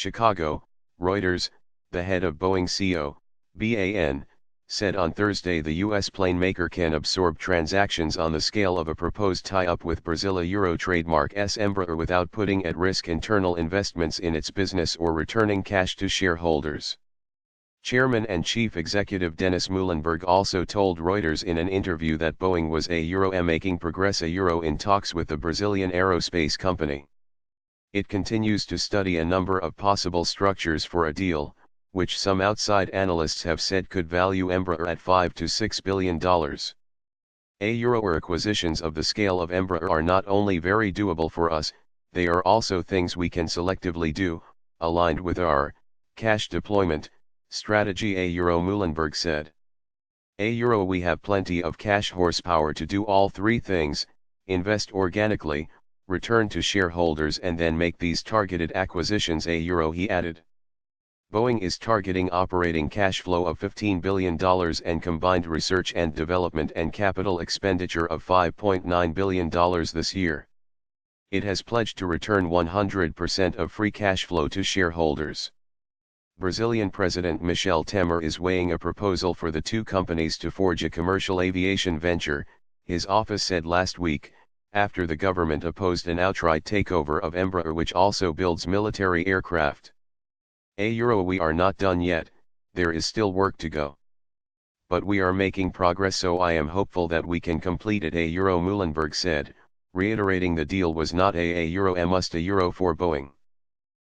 Chicago, Reuters. The head of Boeing Co, BA.N, said on Thursday the U.S. planemaker can absorb transactions on the scale of a proposed tie-up with Brazil Euro trademark Embraer without putting at risk internal investments in its business or returning cash to shareholders. Chairman and Chief Executive Dennis Muilenburg also told Reuters in an interview that Boeing was making progress in talks with the Brazilian aerospace company. It continues to study a number of possible structures for a deal, which some outside analysts have said could value Embraer at $5 to $6 billion. Acquisitions of the scale of Embraer are not only very doable for us, they are also things we can selectively do, aligned with our cash deployment strategy, Muilenburg said. We have plenty of cash horsepower to do all three things: invest organically, return to shareholders, and then make these targeted acquisitions, he added. Boeing is targeting operating cash flow of $15 billion and combined research and development and capital expenditure of $5.9 billion this year. It has pledged to return 100% of free cash flow to shareholders. Brazilian President Michel Temer is weighing a proposal for the two companies to forge a commercial aviation venture, his office said last week, after the government opposed an outright takeover of Embraer, which also builds military aircraft. We are not done yet, there is still work to go. But we are making progress, so I am hopeful that we can complete it, Muilenburg said, reiterating the deal was not a must for Boeing.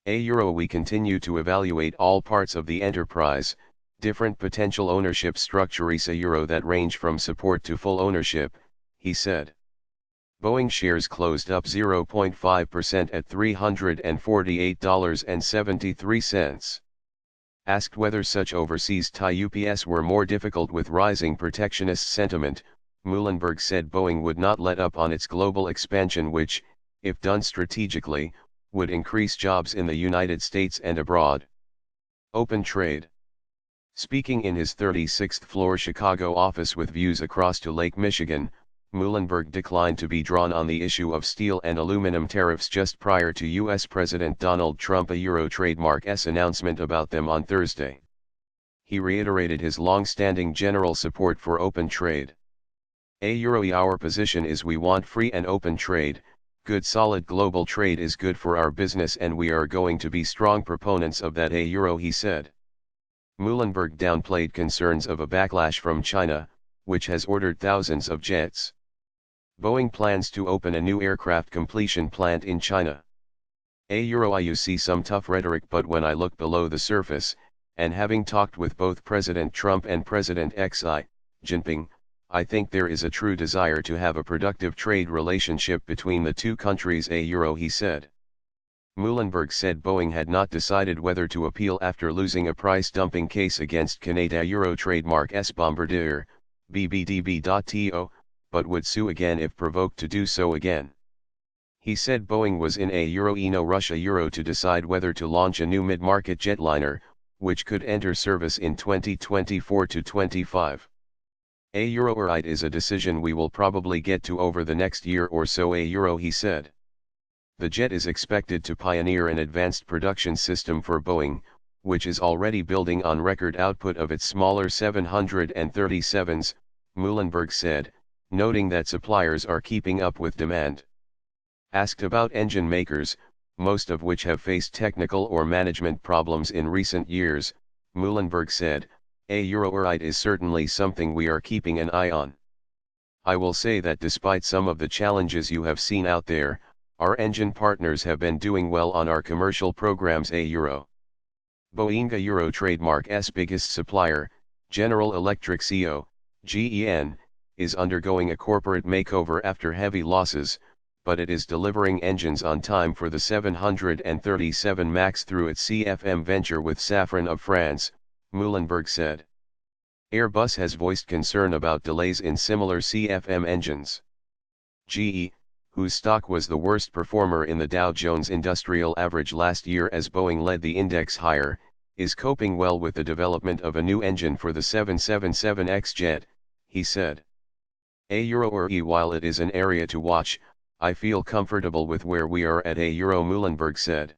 We continue to evaluate all parts of the enterprise, different potential ownership structures that range from support to full ownership, he said. Boeing shares closed up 0.5% at $348.73. Asked whether such overseas tie-ups were more difficult with rising protectionist sentiment, Muilenburg said Boeing would not let up on its global expansion, which, if done strategically, would increase jobs in the United States and abroad. Open trade. Speaking in his 36th floor Chicago office with views across to Lake Michigan, Muilenburg declined to be drawn on the issue of steel and aluminum tariffs just prior to U.S. President Donald Trump's trademark's announcement about them on Thursday. He reiterated his long-standing general support for open trade. Our position is we want free and open trade. Good solid global trade is good for our business, and we are going to be strong proponents of that, he said. Muilenburg downplayed concerns of a backlash from China, which has ordered thousands of jets. Boeing plans to open a new aircraft completion plant in China. You see some tough rhetoric, but when I look below the surface, and having talked with both President Trump and President Xi Jinping, I think there is a true desire to have a productive trade relationship between the two countries, he said. Muilenburg said Boeing had not decided whether to appeal after losing a price-dumping case against Canada trademark's Bombardier, BBDB.TO, but would sue again if provoked to do so again. He said Boeing was in a no rush to decide whether to launch a new mid-market jetliner, which could enter service in 2024 to 25. It is a decision we will probably get to over the next year or so, he said. The jet is expected to pioneer an advanced production system for Boeing, which is already building on record output of its smaller 737s, Muilenburg said, noting that suppliers are keeping up with demand. Asked about engine makers, most of which have faced technical or management problems in recent years, Muilenburg said, it is certainly something we are keeping an eye on. I will say that despite some of the challenges you have seen out there, our engine partners have been doing well on our commercial programs. Boeing trademark's biggest supplier, General Electric Co, GEN, is undergoing a corporate makeover after heavy losses, but it is delivering engines on time for the 737 MAX through its CFM venture with Safran of France, Muilenburg said. Airbus has voiced concern about delays in similar CFM engines. GE, whose stock was the worst performer in the Dow Jones Industrial Average last year as Boeing led the index higher, is coping well with the development of a new engine for the 777X jet, he said. While it is an area to watch, I feel comfortable with where we are at, Muilenburg said.